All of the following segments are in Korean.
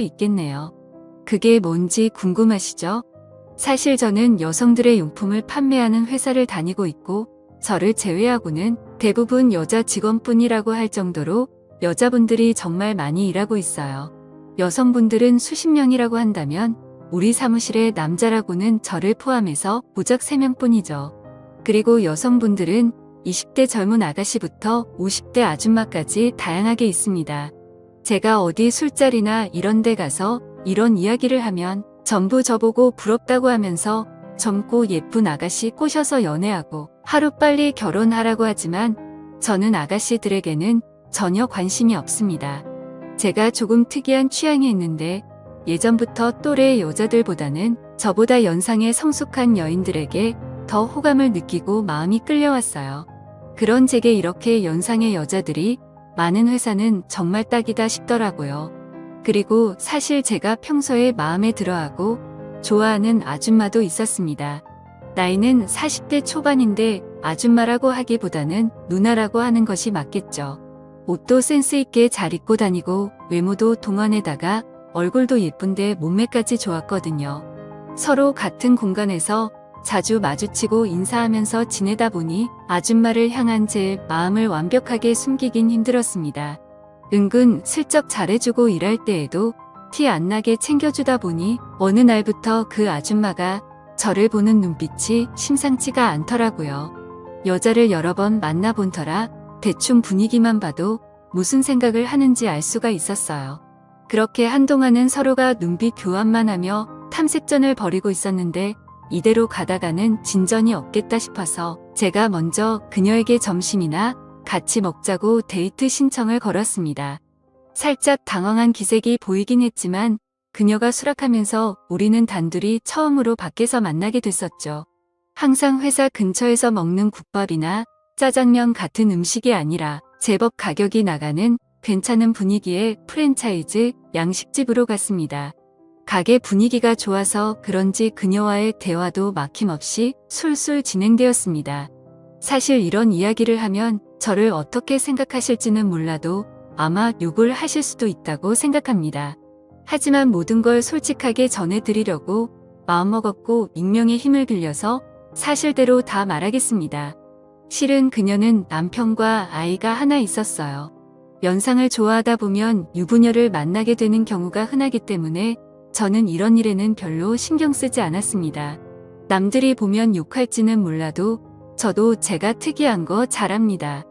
있겠네요. 그게 뭔지 궁금하시죠? 사실 저는 여성들의 용품을 판매하는 회사를 다니고 있고, 저를 제외하고는 대부분 여자 직원뿐이라고 할 정도로 여자분들이 정말 많이 일하고 있어요. 여성분들은 수십 명이라고 한다면 우리 사무실의 남자라고는 저를 포함해서 고작 3명뿐이죠. 그리고 여성분들은 20대 젊은 아가씨부터 50대 아줌마까지 다양하게 있습니다. 제가 어디 술자리나 이런 데 가서 이런 이야기를 하면 전부 저보고 부럽다고 하면서 젊고 예쁜 아가씨 꼬셔서 연애하고 하루빨리 결혼하라고 하지만 저는 아가씨들에게는 전혀 관심이 없습니다. 제가 조금 특이한 취향이 있는데 예전부터 또래 여자들보다는 저보다 연상의 성숙한 여인들에게 더 호감을 느끼고 마음이 끌려왔어요. 그런 제게 이렇게 연상의 여자들이 많은 회사는 정말 딱이다 싶더라고요. 그리고 사실 제가 평소에 마음에 들어하고 좋아하는 아줌마도 있었습니다. 나이는 40대 초반인데 아줌마라고 하기보다는 누나라고 하는 것이 맞겠죠. 옷도 센스 있게 잘 입고 다니고 외모도 동안에다가 얼굴도 예쁜데 몸매까지 좋았거든요. 서로 같은 공간에서 자주 마주치고 인사하면서 지내다 보니 아줌마를 향한 제 마음을 완벽하게 숨기긴 힘들었습니다. 은근 슬쩍 잘해주고 일할 때에도 티 안 나게 챙겨주다 보니 어느 날부터 그 아줌마가 저를 보는 눈빛이 심상치가 않더라고요. 여자를 여러 번 만나본 터라 대충 분위기만 봐도 무슨 생각을 하는지 알 수가 있었어요. 그렇게 한동안은 서로가 눈빛 교환만 하며 탐색전을 벌이고 있었는데 이대로 가다가는 진전이 없겠다 싶어서 제가 먼저 그녀에게 점심이나 같이 먹자고 데이트 신청을 걸었습니다. 살짝 당황한 기색이 보이긴 했지만 그녀가 수락하면서 우리는 단둘이 처음으로 밖에서 만나게 됐었죠. 항상 회사 근처에서 먹는 국밥이나 짜장면 같은 음식이 아니라 제법 가격이 나가는 괜찮은 분위기의 프랜차이즈 양식집으로 갔습니다. 가게 분위기가 좋아서 그런지 그녀와의 대화도 막힘없이 술술 진행되었습니다. 사실 이런 이야기를 하면 저를 어떻게 생각하실지는 몰라도 아마 욕을 하실 수도 있다고 생각합니다. 하지만 모든 걸 솔직하게 전해드리려고 마음먹었고 익명의 힘을 빌려서 사실대로 다 말하겠습니다. 실은 그녀는 남편과 아이가 하나 있었어요. 연상을 좋아하다 보면 유부녀를 만나게 되는 경우가 흔하기 때문에 저는 이런 일에는 별로 신경 쓰지 않았습니다. 남들이 보면 욕할지는 몰라도 저도 제가 특이한 거 잘 압니다.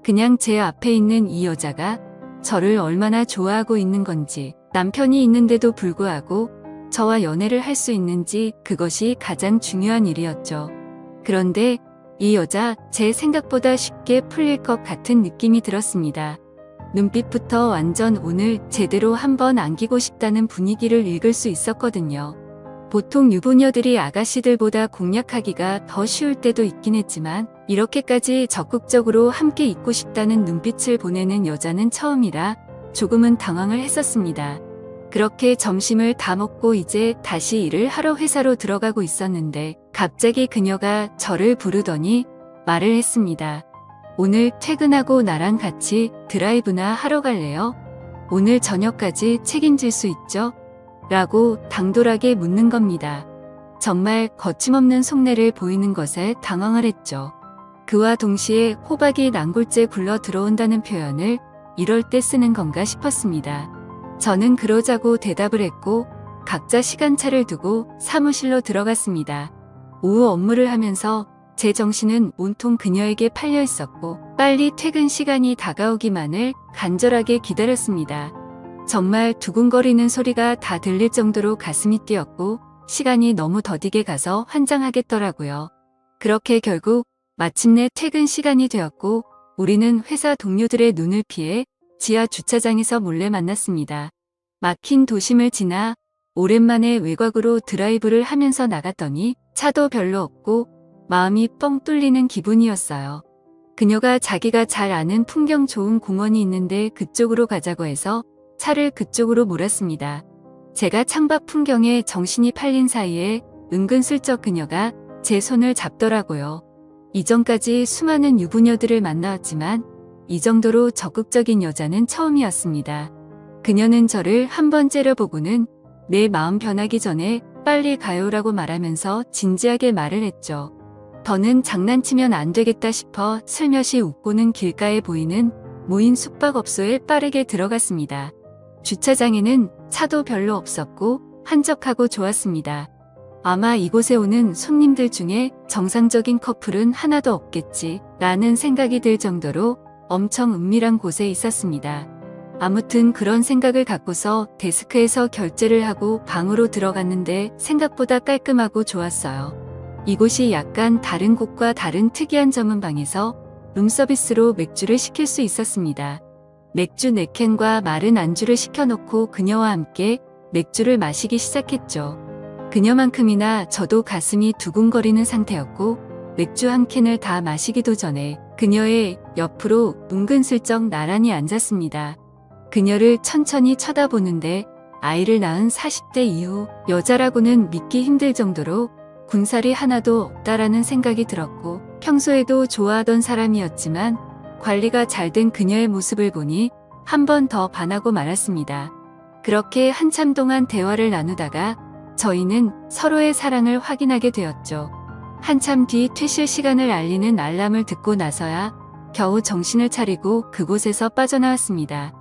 그냥 제 앞에 있는 이 여자가 저를 얼마나 좋아하고 있는 건지, 남편이 있는데도 불구하고 저와 연애를 할 수 있는지 그것이 가장 중요한 일이었죠. 그런데 이 여자 제 생각보다 쉽게 풀릴 것 같은 느낌이 들었습니다. 눈빛부터 완전 오늘 제대로 한번 안기고 싶다는 분위기를 읽을 수 있었거든요. 보통 유부녀들이 아가씨들보다 공략하기가 더 쉬울 때도 있긴 했지만 이렇게까지 적극적으로 함께 있고 싶다는 눈빛을 보내는 여자는 처음이라 조금은 당황을 했었습니다. 그렇게 점심을 다 먹고 이제 다시 일을 하러 회사로 들어가고 있었는데 갑자기 그녀가 저를 부르더니 말을 했습니다. 오늘 퇴근하고 나랑 같이 드라이브나 하러 갈래요? 오늘 저녁까지 책임질 수 있죠? 라고 당돌하게 묻는 겁니다. 정말 거침없는 속내를 보이는 것에 당황을 했죠. 그와 동시에 호박이 난골째 굴러 들어온다는 표현을 이럴 때 쓰는 건가 싶었습니다. 저는 그러자고 대답을 했고 각자 시간차를 두고 사무실로 들어갔습니다. 오후 업무를 하면서 제 정신은 온통 그녀에게 팔려 있었고 빨리 퇴근 시간이 다가오기만을 간절하게 기다렸습니다. 정말 두근거리는 소리가 다 들릴 정도로 가슴이 뛰었고 시간이 너무 더디게 가서 환장하겠더라고요. 그렇게 결국 마침내 퇴근 시간이 되었고 우리는 회사 동료들의 눈을 피해 지하 주차장에서 몰래 만났습니다. 막힌 도심을 지나 오랜만에 외곽으로 드라이브를 하면서 나갔더니 차도 별로 없고 마음이 뻥 뚫리는 기분이었어요. 그녀가 자기가 잘 아는 풍경 좋은 공원이 있는데 그쪽으로 가자고 해서 차를 그쪽으로 몰았습니다. 제가 창밖 풍경에 정신이 팔린 사이에 은근슬쩍 그녀가 제 손을 잡더라고요. 이전까지 수많은 유부녀들을 만나왔지만 이 정도로 적극적인 여자는 처음이었습니다. 그녀는 저를 한번 째려보고는 내 마음 변하기 전에 빨리 가요라고 말하면서 진지하게 말을 했죠. 더는 장난치면 안 되겠다 싶어 슬며시 웃고는 길가에 보이는 무인 숙박업소에 빠르게 들어갔습니다. 주차장에는 차도 별로 없었고 한적하고 좋았습니다. 아마 이곳에 오는 손님들 중에 정상적인 커플은 하나도 없겠지 라는 생각이 들 정도로 엄청 은밀한 곳에 있었습니다. 아무튼 그런 생각을 갖고서 데스크에서 결제를 하고 방으로 들어갔는데 생각보다 깔끔하고 좋았어요. 이곳이 약간 다른 곳과 다른 특이한 점은 방에서 룸서비스로 맥주를 시킬 수 있었습니다. 맥주 4캔과 마른 안주를 시켜놓고 그녀와 함께 맥주를 마시기 시작했죠. 그녀만큼이나 저도 가슴이 두근거리는 상태였고 맥주 1캔을 다 마시기도 전에 그녀의 옆으로 은근슬쩍 나란히 앉았습니다. 그녀를 천천히 쳐다보는데 아이를 낳은 40대 이후 여자라고는 믿기 힘들 정도로 군살이 하나도 없다라는 생각이 들었고 평소에도 좋아하던 사람이었지만 관리가 잘 된 그녀의 모습을 보니 한 번 더 반하고 말았습니다. 그렇게 한참 동안 대화를 나누다가 저희는 서로의 사랑을 확인하게 되었죠. 한참 뒤 퇴실 시간을 알리는 알람을 듣고 나서야 겨우 정신을 차리고 그곳에서 빠져나왔습니다.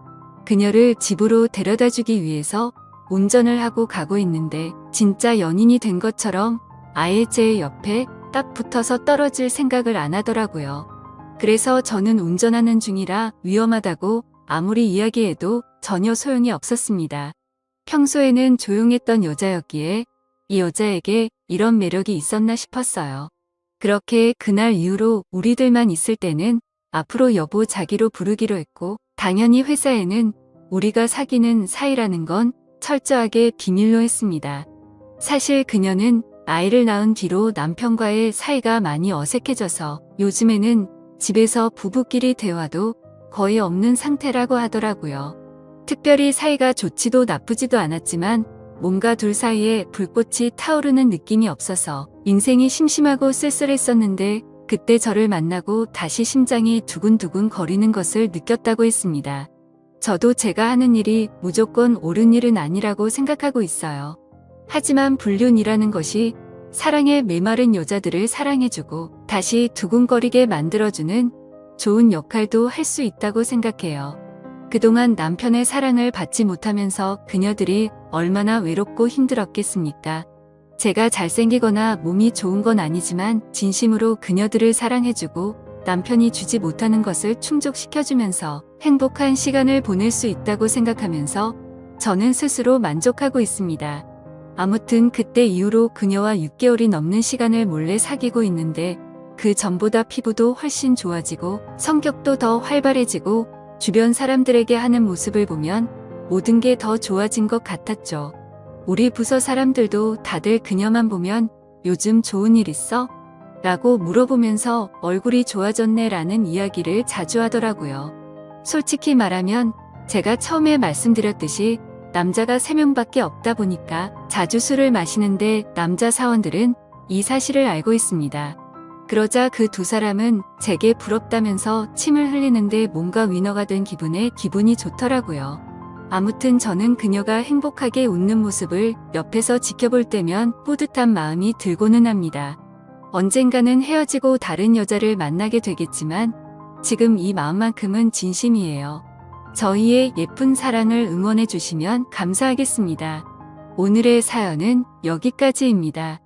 그녀를 집으로 데려다 주기 위해서 운전을 하고 가고 있는데 진짜 연인이 된 것처럼 아예 제 옆에 딱 붙어서 떨어질 생각을 안 하더라고요. 그래서 저는 운전하는 중이라 위험하다고 아무리 이야기해도 전혀 소용이 없었습니다. 평소에는 조용했던 여자였기에 이 여자에게 이런 매력이 있었나 싶었어요. 그렇게 그날 이후로 우리들만 있을 때는 앞으로 여보 자기로 부르기로 했고 당연히 회사에는 우리가 사귀는 사이라는 건 철저하게 비밀로 했습니다. 사실 그녀는 아이를 낳은 뒤로 남편과의 사이가 많이 어색해져서 요즘에는 집에서 부부끼리 대화도 거의 없는 상태라고 하더라고요. 특별히 사이가 좋지도 나쁘지도 않았지만 뭔가 둘 사이에 불꽃이 타오르는 느낌이 없어서 인생이 심심하고 쓸쓸했었는데 그때 저를 만나고 다시 심장이 두근두근 거리는 것을 느꼈다고 했습니다. 저도 제가 하는 일이 무조건 옳은 일은 아니라고 생각하고 있어요. 하지만 불륜이라는 것이 사랑에 메마른 여자들을 사랑해주고 다시 두근거리게 만들어주는 좋은 역할도 할 수 있다고 생각해요. 그동안 남편의 사랑을 받지 못하면서 그녀들이 얼마나 외롭고 힘들었겠습니까? 제가 잘생기거나 몸이 좋은 건 아니지만 진심으로 그녀들을 사랑해주고 남편이 주지 못하는 것을 충족시켜주면서 행복한 시간을 보낼 수 있다고 생각하면서 저는 스스로 만족하고 있습니다. 아무튼 그때 이후로 그녀와 6개월이 넘는 시간을 몰래 사귀고 있는데 그 전보다 피부도 훨씬 좋아지고 성격도 더 활발해지고 주변 사람들에게 하는 모습을 보면 모든 게 더 좋아진 것 같았죠. 우리 부서 사람들도 다들 그녀만 보면 요즘 좋은 일 있어? 라고 물어보면서 얼굴이 좋아졌네 라는 이야기를 자주 하더라고요. 솔직히 말하면 제가 처음에 말씀드렸듯이 남자가 3명밖에 없다 보니까 자주 술을 마시는데 남자 사원들은 이 사실을 알고 있습니다. 그러자 그 두 사람은 제게 부럽다면서 침을 흘리는데 뭔가 위너가 된 기분에 기분이 좋더라고요. 아무튼 저는 그녀가 행복하게 웃는 모습을 옆에서 지켜볼 때면 뿌듯한 마음이 들고는 합니다. 언젠가는 헤어지고 다른 여자를 만나게 되겠지만 지금 이 마음만큼은 진심이에요. 저희의 예쁜 사랑을 응원해 주시면 감사하겠습니다. 오늘의 사연은 여기까지입니다.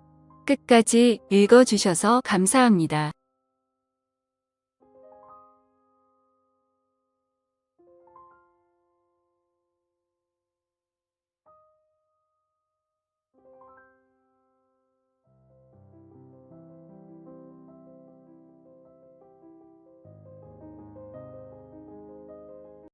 끝까지 읽어주셔서 감사합니다.